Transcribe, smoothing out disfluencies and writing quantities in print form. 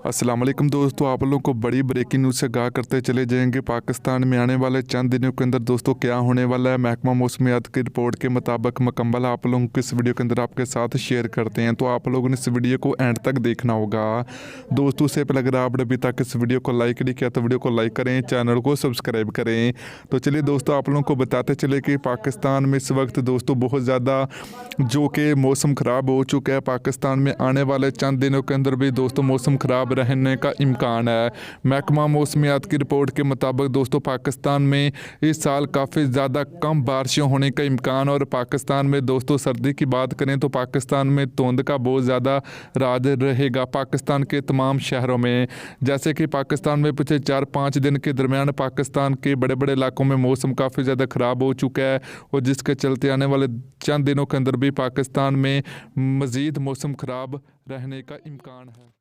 अस्सलाम वालेकुम दोस्तों, आप लोगों को बड़ी ब्रेकिंग न्यूज़ से आगाह करते चले जाएंगे। पाकिस्तान में आने वाले चंद दिनों के अंदर दोस्तों क्या होने वाला है, महकमा मौसमियात की रिपोर्ट के मुताबिक मुकम्मल आप लोगों को इस वीडियो के अंदर आपके साथ शेयर करते हैं। तो आप लोगों ने इस वीडियो को एंड तक देखना होगा दोस्तों। उससे पहले अगर आपने अभी तक इस वीडियो को लाइक नहीं किया तो वीडियो को लाइक करें, चैनल को सब्सक्राइब करें। तो चलिए दोस्तों, आप लोगों को बताते चले कि पाकिस्तान में इस वक्त दोस्तों बहुत ज़्यादा जो कि मौसम ख़राब हो चुका है। पाकिस्तान में आने वाले चंद दिनों के अंदर भी दोस्तों मौसम ख़राब रहने का इम्कान है। महकमा मौसमियात की रिपोर्ट के मुताबिक दोस्तों पाकिस्तान में इस साल काफ़ी ज़्यादा कम बारिशें होने का इम्कान। और पाकिस्तान में दोस्तों सर्दी की बात करें तो पाकिस्तान में धुंध का बहुत ज़्यादा राज रहेगा पाकिस्तान के तमाम शहरों में। जैसे कि पाकिस्तान में पिछले 4-5 दिन के दरमियान पाकिस्तान के बड़े बड़े इलाकों में मौसम काफ़ी ज़्यादा ख़राब हो चुका है, और जिसके चलते आने वाले चंद दिनों के अंदर भी पाकिस्तान में मज़ीद मौसम ख़राब रहने का इम्कान है।